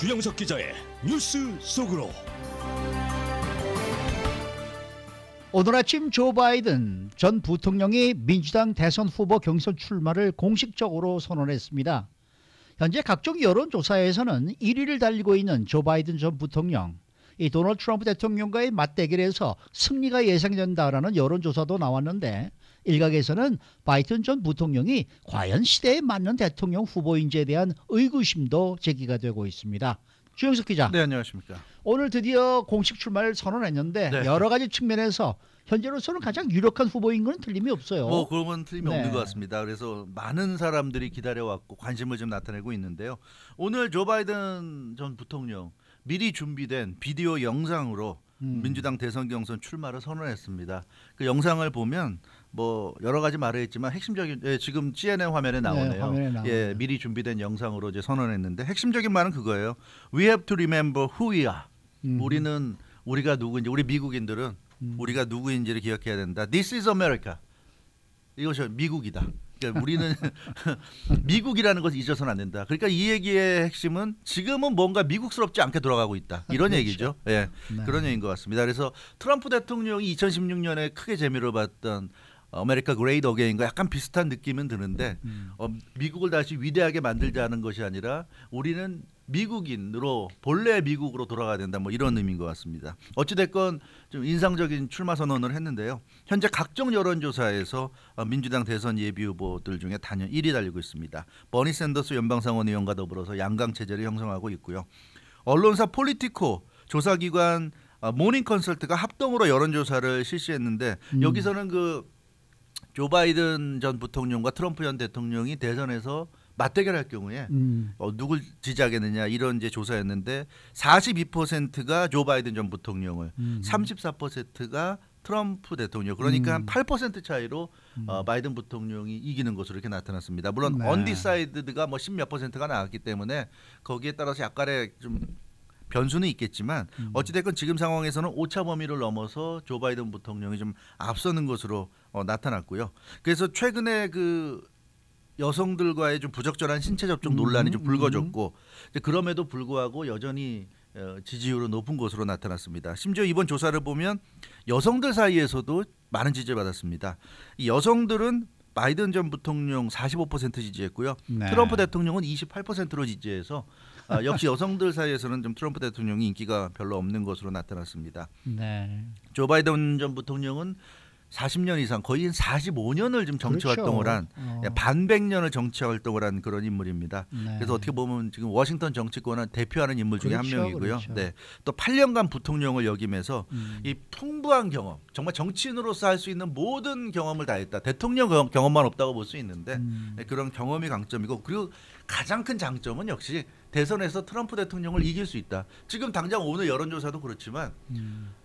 주영석 기자의 뉴스 속으로. 오늘 아침 조 바이든 전 부통령이 민주당 대선 후보 경선 출마를 공식적으로 선언했습니다. 현재 각종 여론조사에서는 1위를 달리고 있는 조 바이든 전 부통령, 이 도널드 트럼프 대통령과의 맞대결에서 승리가 예상된다라는 여론조사도 나왔는데, 일각에서는 바이든 전 부통령이 과연 시대에 맞는 대통령 후보인지에 대한 의구심도 제기가 되고 있습니다. 주영석 기자. 네, 안녕하십니까. 오늘 드디어 공식 출마를 선언했는데 네. 여러 가지 측면에서 현재로서는 가장 유력한 후보인 건 틀림이 없어요. 뭐 그런 틀림이 네. 없는 것 같습니다. 그래서 많은 사람들이 기다려왔고 관심을 좀 나타내고 있는데요. 오늘 조 바이든 전 부통령 미리 준비된 비디오 영상으로 민주당 대선 경선 출마를 선언했습니다. 그 영상을 보면 뭐 여러 가지 말을 했지만 핵심적인, 지금 CNN 화면에 나오네요. 네, 화면에 나오네요. 예, 미리 준비된 영상으로 이제 선언했는데 핵심적인 말은 그거예요. We have to remember who we are. 우리는 우리가 누구인지, 우리 미국인들은 우리가 누구인지를 기억해야 된다. This is America. 이것이 미국이다. 그러니까 우리는 미국이라는 것을 잊어서는 안 된다. 그러니까 이 얘기의 핵심은 지금은 뭔가 미국스럽지 않게 돌아가고 있다. 이런 그렇죠. 얘기죠. 예, 네. 그런 얘기인 것 같습니다. 그래서 트럼프 대통령이 2016년에 크게 재미를 봤던 아메리카 그레이트 어게인과 약간 비슷한 느낌은 드는데 미국을 다시 위대하게 만들자는 것이 아니라 우리는 미국인으로 본래 미국으로 돌아가야 된다, 뭐 이런 의미인 것 같습니다. 어찌됐건 좀 인상적인 출마 선언을 했는데요. 현재 각종 여론조사에서 민주당 대선 예비 후보들 중에 단연 1위 달리고 있습니다. 버니 샌더스 연방상원 의원과 더불어서 양강 체제를 형성하고 있고요. 언론사 폴리티코 조사기관 모닝 컨설트가 합동으로 여론조사를 실시했는데 여기서는 그 조 바이든 전 부통령과 트럼프 전 대통령이 대선에서 맞대결할 경우에 누굴 지지하겠느냐 이런 이제 조사였는데 42%가 조 바이든 전 부통령을 34%가 트럼프 대통령, 그러니까 한 8% 차이로 바이든 부통령이 이기는 것으로 이렇게 나타났습니다. 물론 네. 언디사이드가 뭐 10몇 %가 나왔기 때문에 거기에 따라서 약간의 좀 변수는 있겠지만 어찌됐건 지금 상황에서는 오차 범위를 넘어서 조 바이든 부통령이 좀 앞서는 것으로 나타났고요. 그래서 최근에 그 여성들과의 좀 부적절한 신체 접촉 논란이 좀 불거졌고 그럼에도 불구하고 여전히 지지율은 높은 것으로 나타났습니다. 심지어 이번 조사를 보면 여성들 사이에서도 많은 지지를 받았습니다. 이 여성들은 바이든 전 부통령 45% 지지했고요. 네. 트럼프 대통령은 28%로 지지해서 역시 여성들 사이에서는 좀 트럼프 대통령이 인기가 별로 없는 것으로 나타났습니다. 네. 조 바이든 전 부통령은 40년 이상, 거의 45년을 좀 정치 그렇죠. 활동을 한 반백년을 정치 활동을 한 그런 인물입니다. 네. 그래서 어떻게 보면 지금 워싱턴 정치권을 대표하는 인물 중에 그렇죠, 한 명이고요. 그렇죠. 네. 또 8년간 부통령을 역임해서 이 풍부한 경험, 정말 정치인으로서 할 수 있는 모든 경험을 다 했다. 대통령 경험만 없다고 볼 수 있는데 그런 경험이 강점이고, 그리고 가장 큰 장점은 역시 대선에서 트럼프 대통령을 이길 수 있다. 지금 당장 오늘 여론조사도 그렇지만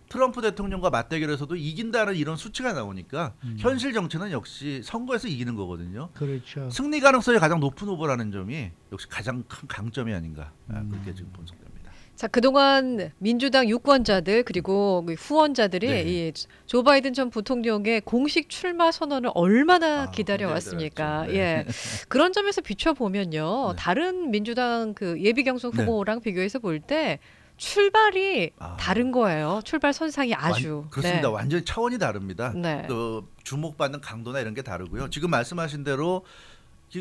트럼프 대통령과 맞대결에서도 이긴다는 이런 수치가 나오니까 현실 정치는 역시 선거에서 이기는 거거든요. 그렇죠. 승리 가능성이 가장 높은 후보라는 점이 역시 가장 큰 강점이 아닌가, 그렇게 지금 분석됩니다. 자, 그동안 민주당 유권자들 그리고 후원자들이 네. 이 조 바이든 전 부통령의 공식 출마 선언을 얼마나 기다려 왔습니까? 기다렸죠. 네. 예. 그런 점에서 비춰보면요. 네. 다른 민주당 그 예비 경선 네. 후보랑 비교해서 볼 때 출발이 다른 거예요. 출발 선상이 아주. 그렇습니다. 네. 완전히 차원이 다릅니다. 네. 또 주목받는 강도나 이런 게 다르고요. 지금 말씀하신 대로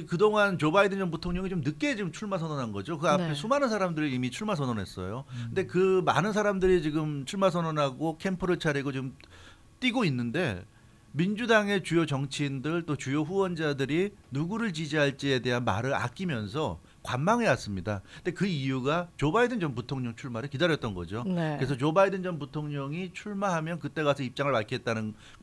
그동안 조 바이든 전 부통령이 좀 늦게 지금 출마 선언한 거죠. 그 앞에 네. 수많은 사람들이 이미 출마 선언했어요. 근데 그 많은 사람들이 지금 출마 선언하고 캠프를 차리고 좀 뛰고 있는데 민주당의 주요 정치인들 또 주요 후원자들이 누구를 지지할지에 대한 말을 아끼면서 관망해 왔습니다. 근데 그 이유가 조 바이든 전 부통령 출마를 기다렸던 거죠. 네. 그래서 조 바이든 전 부통령이 출마하면 그때 가서 입장을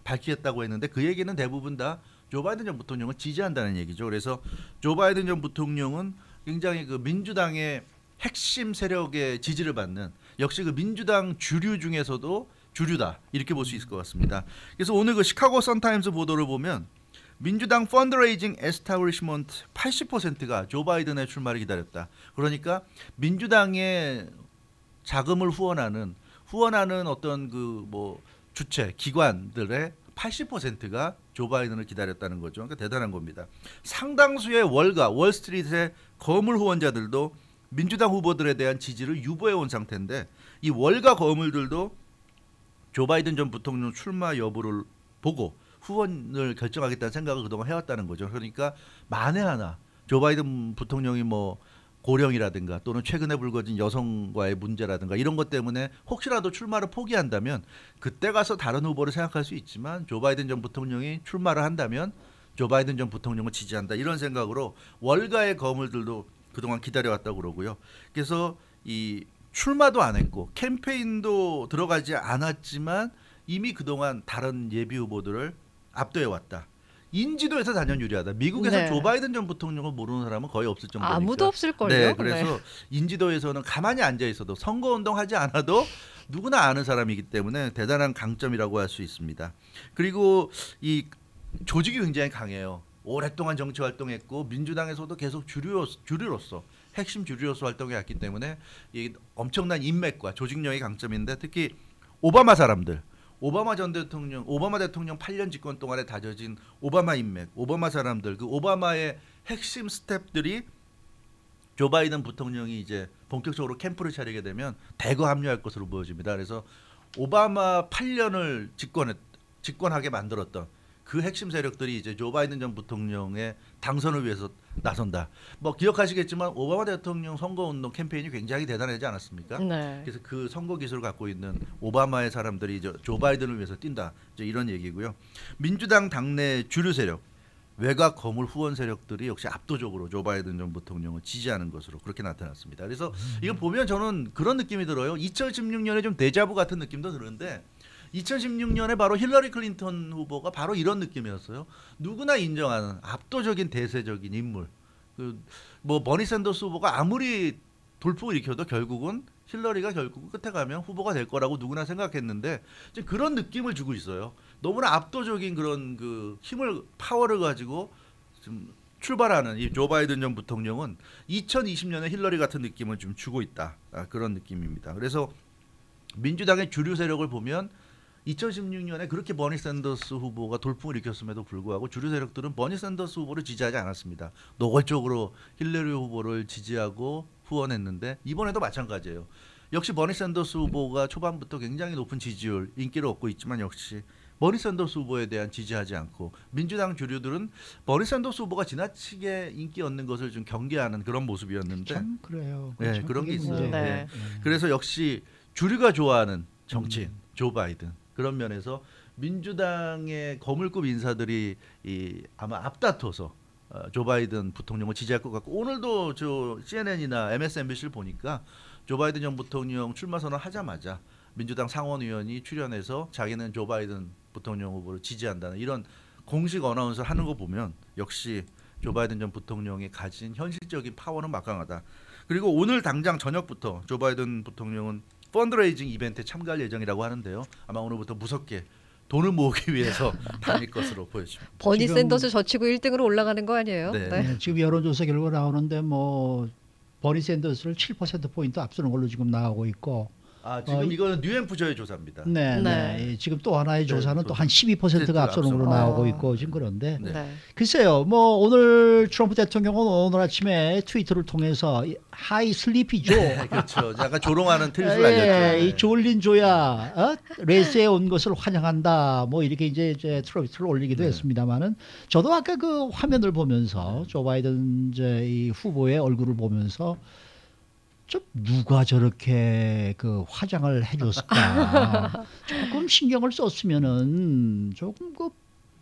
밝히겠다고 했는데 그 얘기는 대부분 다 조 바이든 전 부통령을 지지한다는 얘기죠. 그래서 조 바이든 전 부통령은 굉장히 그 민주당의 핵심 세력의 지지를 받는, 역시 그 민주당 주류 중에서도 주류다, 이렇게 볼 수 있을 것 같습니다. 그래서 오늘 그 시카고 선타임스 보도를 보면 민주당 펀드레이징 에스타블리시먼트 80%가 조 바이든의 출마를 기다렸다. 그러니까 민주당의 자금을 후원하는 어떤 그 뭐 주체 기관들의 80%가 조 바이든을 기다렸다는 거죠. 그러니까 대단한 겁니다. 상당수의 월가 월스트리트의 거물 후원자들도 민주당 후보들에 대한 지지를 유보해 온 상태인데 이 월가 거물들도 조 바이든 전 부통령 출마 여부를 보고 후원을 결정하겠다는 생각을 그동안 해왔다는 거죠. 그러니까 만에 하나 조 바이든 부통령이 뭐 고령이라든가 또는 최근에 불거진 여성과의 문제라든가 이런 것 때문에 혹시라도 출마를 포기한다면 그때 가서 다른 후보를 생각할 수 있지만 조 바이든 전 부통령이 출마를 한다면 조 바이든 전 부통령을 지지한다 이런 생각으로 월가의 거물들도 그동안 기다려왔다고 그러고요. 그래서 이 출마도 안 했고 캠페인도 들어가지 않았지만 이미 그동안 다른 예비 후보들을 압도해왔다. 인지도에서 단연 유리하다. 미국에서 네. 조 바이든 전 부통령을 모르는 사람은 거의 없을 정도니까. 아무도 없을걸요. 네, 그래서 인지도에서는 가만히 앉아 있어도 선거운동 하지 않아도 누구나 아는 사람이기 때문에 대단한 강점이라고 할 수 있습니다. 그리고 이 조직이 굉장히 강해요. 오랫동안 정치 활동했고 민주당에서도 계속 주류로서 핵심 주류로서 활동해왔기 때문에 이 엄청난 인맥과 조직력이 강점인데 특히 오바마 사람들 오바마 대통령 8년 집권 동안에 다져진 오바마 인맥, 오바마 사람들, 그 오바마의 핵심 스텝들이 조 바이든 부통령이 이제 본격적으로 캠프를 차리게 되면 대거 합류할 것으로 보여집니다. 그래서 오바마 8년을 집권하게 만들었던 그 핵심 세력들이 이제 조 바이든 전 부통령의 당선을 위해서 나선다. 뭐 기억하시겠지만 오바마 대통령 선거운동 캠페인이 굉장히 대단하지 않았습니까? 네. 그래서 그 선거 기술을 갖고 있는 오바마의 사람들이 이제 조 바이든을 위해서 뛴다. 이제 이런 얘기고요. 민주당 당내 주류 세력, 외곽 거물 후원 세력들이 역시 압도적으로 조 바이든 전 부통령을 지지하는 것으로 그렇게 나타났습니다. 그래서 이걸 보면 저는 그런 느낌이 들어요. 2016년에 좀 데자부 같은 느낌도 드는데 2016년에 바로 힐러리 클린턴 후보가 바로 이런 느낌이었어요. 누구나 인정하는 압도적인 대세적인 인물. 뭐 버니 샌더스 후보가 아무리 돌풍을 일으켜도 결국은 힐러리가 결국 끝에 가면 후보가 될 거라고 누구나 생각했는데 이제 그런 느낌을 주고 있어요. 너무나 압도적인 그런 그 힘을 파워를 가지고 좀 출발하는 이 조 바이든 전 부통령은 2020년에 힐러리 같은 느낌을 좀 주고 있다. 그런 느낌입니다. 그래서 민주당의 주류 세력을 보면 2016년에 그렇게 버니 샌더스 후보가 돌풍을 일으켰음에도 불구하고 주류 세력들은 버니 샌더스 후보를 지지하지 않았습니다. 노골적으로 힐러리 후보를 지지하고 후원했는데 이번에도 마찬가지예요. 역시 버니 샌더스 후보가 초반부터 굉장히 높은 지지율, 인기를 얻고 있지만 역시 버니 샌더스 후보에 대한 지지하지 않고 민주당 주류들은 버니 샌더스 후보가 지나치게 인기 얻는 것을 좀 경계하는 그런 모습이었는데 참 그래요. 네, 그렇죠. 그런 게 그게 있어요. 문제예요. 네. 그래서 역시 주류가 좋아하는 정치인 조 바이든 그런 면에서 민주당의 거물급 인사들이 아마 앞다퉈서 조 바이든 부통령을 지지할 것 같고 오늘도 저 CNN이나 MSNBC를 보니까 조 바이든 전 부통령 출마 선언하자마자 민주당 상원의원이 출연해서 자기는 조 바이든 부통령 후보를 지지한다는 이런 공식 어나운서를 하는 거 보면 역시 조 바이든 전 부통령이 가진 현실적인 파워는 막강하다. 그리고 오늘 당장 저녁부터 조 바이든 부통령은 펀드레이징 이벤트에 참가할 예정이라고 하는데요. 아마 오늘부터 무섭게 돈을 모으기 위해서 다닐 것으로 보여집니다. 버니 지금- 샌더스 젖히고 1등으로 올라가는 거 아니에요? 네. 네, 지금 여론조사 결과 나오는데 뭐 버니 샌더스를 7%포인트 앞서는 걸로 지금 나오고 있고 지금 이거는 뉴햄프셔의 조사입니다. 네, 네. 네. 지금 또 하나의 네, 조사는 또 조사. 한 12%가 앞서는 걸로 앞서. 나오고 아. 있고 지금 그런데 네. 네. 글쎄요. 뭐 오늘 트럼프 대통령은 오늘 아침에 트위터를 통해서 하이 슬리피죠. 그렇죠. 약간 조롱하는 트윗을 예, 알렸죠. 이 졸린 조야, 레이스에 온 것을 환영한다. 뭐 이렇게 이제 트위터를 올리기도 네. 했습니다만은 저도 아까 그 화면을 보면서 조 바이든 이제 이 후보의 얼굴을 보면서 좀 누가 저렇게 그 화장을 해줬을까? 조금 신경을 썼으면은 조금 그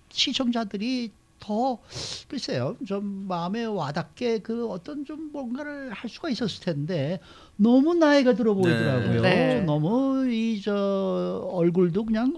시청자들이 더 글쎄요 좀 마음에 와닿게 그 어떤 좀 뭔가를 할 수가 있었을 텐데 너무 나이가 들어 보이더라고요. 네. 너무 이 저 얼굴도 그냥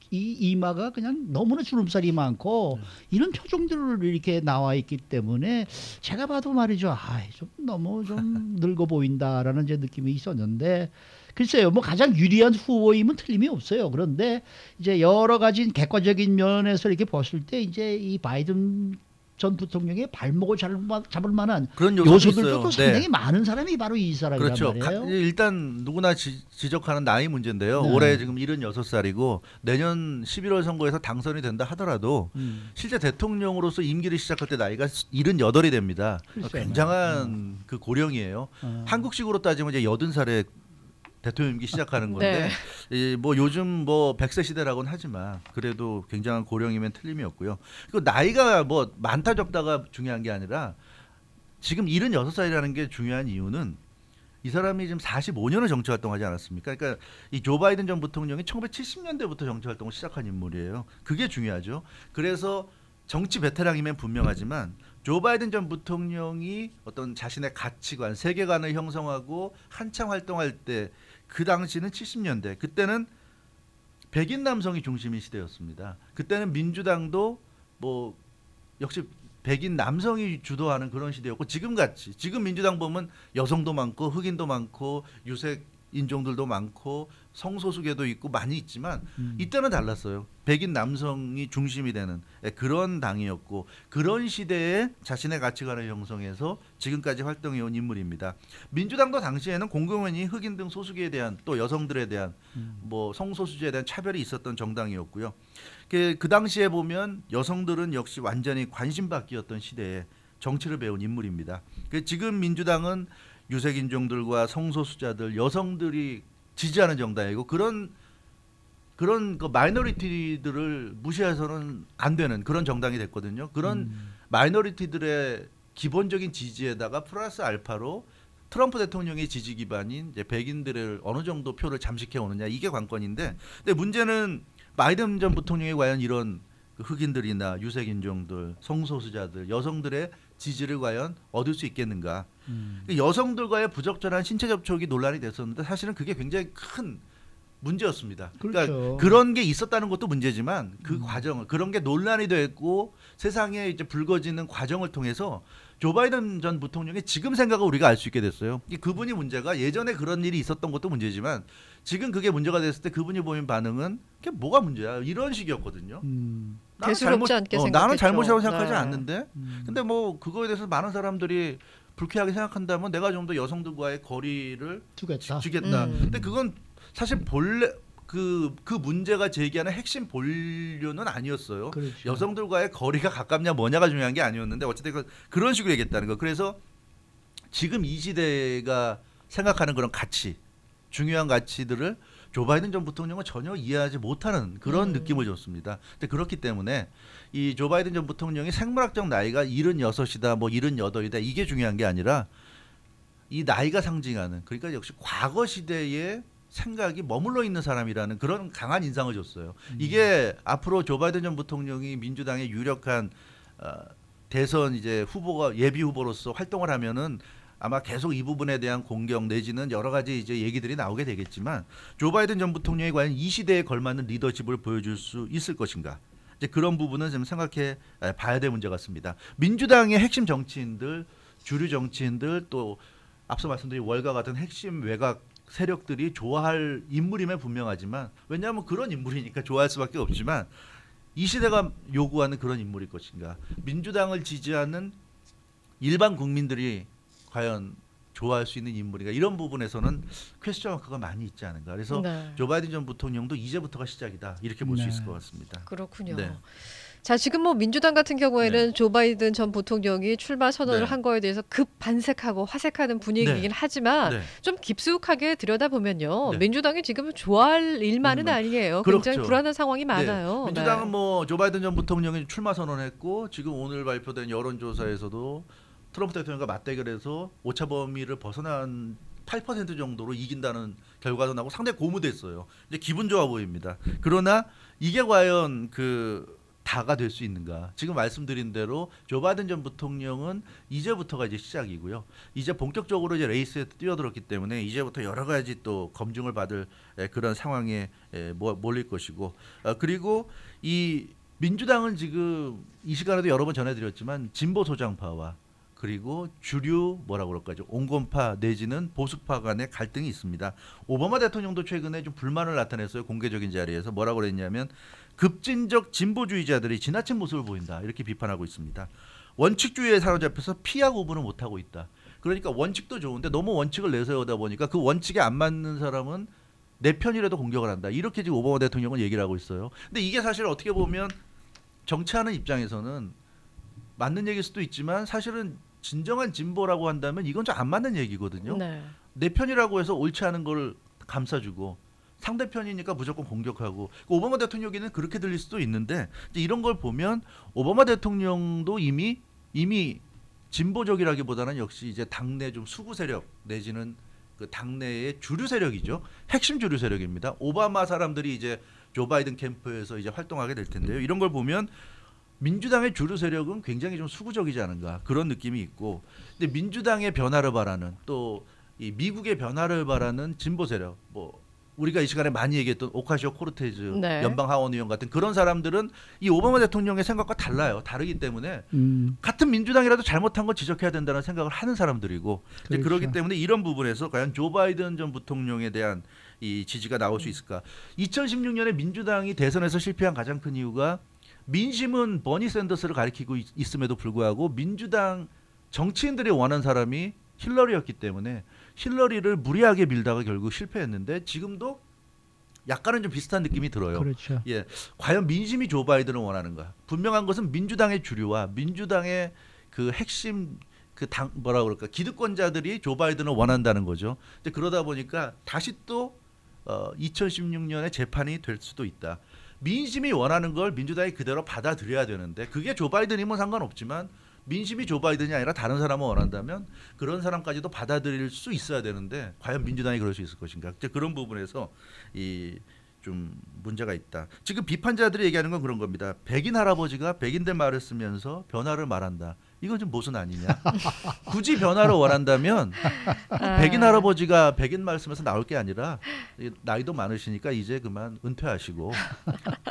이 이마가 그냥 너무나 주름살이 많고 이런 표정들을 이렇게 나와 있기 때문에 제가 봐도 말이죠. 좀 너무 좀 늙어 보인다라는 제 느낌이 있었는데 글쎄요. 뭐 가장 유리한 후보임은 틀림이 없어요. 그런데 이제 여러 가지 객관적인 면에서 이렇게 봤을 때 이제 이 바이든 전 부통령의 발목을 잡을 만한 그런 요소도 요소들도 있어요. 또 상당히 많은 사람이 바로 이 사람이란 그렇죠. 말이에요. 일단 누구나 지적하는 나이 문제인데요. 네. 올해 지금 76살이고 내년 11월 선거에서 당선이 된다 하더라도 실제 대통령으로서 임기를 시작할 때 나이가 78이 됩니다. 글쎄요. 굉장한 그 고령이에요. 한국식으로 따지면 이제 80살에 대통령 임기 시작하는 건데 뭐 요즘 뭐 100세 시대라고는 하지만 그래도 굉장한 고령이면 틀림이 없고요. 그리고 나이가 뭐 많다 적다가 중요한 게 아니라 지금 76살이라는 게 중요한 이유는 이 사람이 지금 45년을 정치 활동하지 않았습니까? 그러니까 이 조 바이든 전 부통령이 1970년대부터 정치 활동을 시작한 인물이에요. 그게 중요하죠. 그래서 정치 베테랑이면 분명하지만 조 바이든 전 부통령이 어떤 자신의 가치관, 세계관을 형성하고 한창 활동할 때 그 당시는 70년대, 그때는 백인 남성이 중심인 시대였습니다. 그때는 민주당도 뭐 역시 백인 남성이 주도하는 그런 시대였고 지금같이 지금 민주당 보면 여성도 많고 흑인도 많고 유색 인종들도 많고 성소수계도 있고 많이 있지만 이때는 달랐어요. 백인 남성이 중심이 되는 그런 당이었고 그런 시대에 자신의 가치관을 형성해서 지금까지 활동해온 인물입니다. 민주당도 당시에는 공공연히 흑인 등 소수계에 대한 또 여성들에 대한 뭐 성소수자에 대한 차별이 있었던 정당이었고요. 그 당시에 보면 여성들은 역시 완전히 관심받기였던 시대에 정치를 배운 인물입니다. 지금 민주당은 유색인종들과 성소수자들, 여성들이 지지하는 정당이고 그런 그 마이너리티들을 무시해서는 안 되는 그런 정당이 됐거든요. 그런 마이너리티들의 기본적인 지지에다가 플러스 알파로 트럼프 대통령의 지지 기반인 이제 백인들을 어느 정도 표를 잠식해 오느냐 이게 관건인데, 근데 문제는 바이든 전 부통령이 과연 이런 흑인들이나 유색인종들, 성소수자들, 여성들의 지지를 과연 얻을 수 있겠는가? 여성들과의 부적절한 신체 접촉이 논란이 됐었는데 사실은 그게 굉장히 큰 문제였습니다. 그렇죠. 그러니까 그런 게 있었다는 것도 문제지만 그 과정을 그런 게 논란이 됐고 세상에 이제 불거지는 과정을 통해서 조 바이든 전 부통령의 지금 생각을 우리가 알 수 있게 됐어요. 그분이 문제가 예전에 그런 일이 있었던 것도 문제지만 지금 그게 문제가 됐을 때 그분이 보인 반응은 그게 뭐가 문제야 이런 식이었거든요. 대수롭지 않게 생각했죠. 나는 잘못이라고 생각하지 네. 않는데 근데 뭐 그거에 대해서 많은 사람들이 불쾌하게 생각한다면 내가 좀 더 여성들과의 거리를 두겠다. 주겠다. 근데 그건 사실 본래 그 문제가 제기하는 핵심 본류는 아니었어요. 그렇죠. 여성들과의 거리가 가깝냐 뭐냐가 중요한 게 아니었는데 어쨌든 그런 식으로 얘기했다는 거. 그래서 지금 이 시대가 생각하는 그런 가치, 중요한 가치들을 조 바이든 전 부통령은 전혀 이해하지 못하는 그런 느낌을 줬습니다. 근데 그렇기 때문에 이 조 바이든 전 부통령이 생물학적 나이가 76이다 뭐 78이다 이게 중요한 게 아니라 이 나이가 상징하는, 그러니까 역시 과거 시대의 생각이 머물러 있는 사람이라는 그런 강한 인상을 줬어요. 이게 앞으로 조 바이든 전 부통령이 민주당의 유력한 대선 이제 후보가 예비 후보로서 활동을 하면은 아마 계속 이 부분에 대한 공격 내지는 여러 가지 이제 얘기들이 나오게 되겠지만 조 바이든 전 부통령이 과연 이 시대에 걸맞는 리더십을 보여줄 수 있을 것인가? 이제 그런 부분은 좀 생각해 봐야 될 문제 같습니다. 민주당의 핵심 정치인들, 주류 정치인들 또 앞서 말씀드린 월가 같은 핵심 외곽 세력들이 좋아할 인물임에 분명하지만 왜냐하면 그런 인물이니까 좋아할 수밖에 없지만 이 시대가 요구하는 그런 인물일 것인가? 민주당을 지지하는 일반 국민들이 과연 좋아할 수 있는 인물인가? 이런 부분에서는 퀘스천 마크가 많이 있지 않은가. 그래서 네. 조 바이든 전 부통령도 이제부터가 시작이다 이렇게 볼 수 네. 있을 것 같습니다. 그렇군요. 네. 자, 지금 뭐 민주당 같은 경우에는 네. 조 바이든 전 부통령이 출마 선언을 네. 한 거에 대해서 급 반색하고 화색하는 분위기이긴 네. 하지만 네. 좀 깊숙하게 들여다보면요. 네. 민주당이 지금 좋아할 일만은 아니에요. 굉장히 그렇죠. 불안한 상황이 많아요. 민주당은 네. 뭐 조 바이든 전 부통령이 출마 선언했고 지금 오늘 발표된 여론조사에서도 트럼프 대통령과 맞대결해서 오차 범위를 벗어난 8% 정도로 이긴다는 결과도 나고 상당히 고무됐어요. 이제 기분 좋아 보입니다. 그러나 이게 과연 다가 될 수 있는가? 지금 말씀드린 대로 조 바이든 전 부통령은 이제부터가 이제 시작이고요. 이제 본격적으로 이제 레이스에 뛰어들었기 때문에 이제부터 여러 가지 또 검증을 받을 그런 상황에 몰릴 것이고, 그리고 이 민주당은 지금 이 시간에도 여러 번 전해드렸지만 진보 소장파와 그리고 주류 뭐라고 그럴까요? 온건파 내지는 보수파 간의 갈등이 있습니다. 오바마 대통령도 최근에 좀 불만을 나타냈어요. 공개적인 자리에서 뭐라고 그랬냐면 급진적 진보주의자들이 지나친 모습을 보인다. 이렇게 비판하고 있습니다. 원칙주의에 사로잡혀서 피하 구분을 못하고 있다. 그러니까 원칙도 좋은데 너무 원칙을 내세우다 보니까 그 원칙에 안 맞는 사람은 내 편이라도 공격을 한다. 이렇게 지금 오바마 대통령은 얘기를 하고 있어요. 근데 이게 사실 어떻게 보면 정치하는 입장에서는 맞는 얘기일 수도 있지만 사실은 진정한 진보라고 한다면 이건 좀 안 맞는 얘기거든요. 네. 내 편이라고 해서 옳지 않은 걸 감싸주고 상대편이니까 무조건 공격하고 오바마 대통령에게는 그렇게 들릴 수도 있는데 이제 이런 걸 보면 오바마 대통령도 이미 진보적이라기보다는 역시 이제 당내 좀 수구 세력 내지는 그 당내의 주류 세력이죠. 핵심 주류 세력입니다. 오바마 사람들이 이제 조 바이든 캠프에서 이제 활동하게 될 텐데요. 이런 걸 보면 민주당의 주류 세력은 굉장히 좀 수구적이지 않은가 그런 느낌이 있고, 근데 민주당의 변화를 바라는 또 이 미국의 변화를 바라는 진보 세력, 뭐 우리가 이 시간에 많이 얘기했던 오카시오 코르테즈 네. 연방 하원 의원 같은 그런 사람들은 이 오바마 대통령의 생각과 달라요. 다르기 때문에 같은 민주당이라도 잘못한 걸 지적해야 된다는 생각을 하는 사람들이고, 그렇죠. 그렇기 때문에 이런 부분에서 과연 조 바이든 전 부통령에 대한 이 지지가 나올 수 있을까? 2016년에 민주당이 대선에서 실패한 가장 큰 이유가 민심은 버니 샌더스를 가리키고 있음에도 불구하고 민주당 정치인들이 원한 사람이 힐러리였기 때문에 힐러리를 무리하게 밀다가 결국 실패했는데 지금도 약간은 좀 비슷한 느낌이 들어요. 그렇죠. 예, 과연 민심이 조 바이든을 원하는가? 분명한 것은 민주당의 주류와 민주당의 그 핵심 그 당 뭐라 그럴까 기득권자들이 조 바이든을 원한다는 거죠. 이제 그러다 보니까 다시 또 2016년에 재판이 될 수도 있다. 민심이 원하는 걸 민주당이 그대로 받아들여야 되는데 그게 조 바이든이면 상관없지만 민심이 조 바이든이 아니라 다른 사람을 원한다면 그런 사람까지도 받아들일 수 있어야 되는데 과연 민주당이 그럴 수 있을 것인가? 그런 부분에서 이 좀 문제가 있다. 지금 비판자들이 얘기하는 건 그런 겁니다. 백인 할아버지가 백인들 말을 쓰면서 변화를 말한다. 이건 좀 모순 아니냐? 굳이 변화를 원한다면 백인 할아버지가 백인 말 쓰면서 나올 게 아니라 나이도 많으시니까 이제 그만 은퇴하시고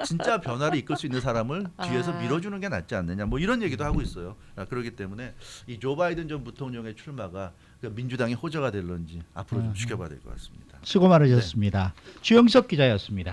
진짜 변화를 이끌 수 있는 사람을 뒤에서 밀어주는 게 낫지 않느냐? 뭐 이런 얘기도 하고 있어요. 그렇기 때문에 이 조 바이든 전 부통령의 출마가 민주당의 호재가 될런지 앞으로 좀 지켜봐야 될 것 같습니다. 수고 많으셨습니다. 주영석 기자였습니다.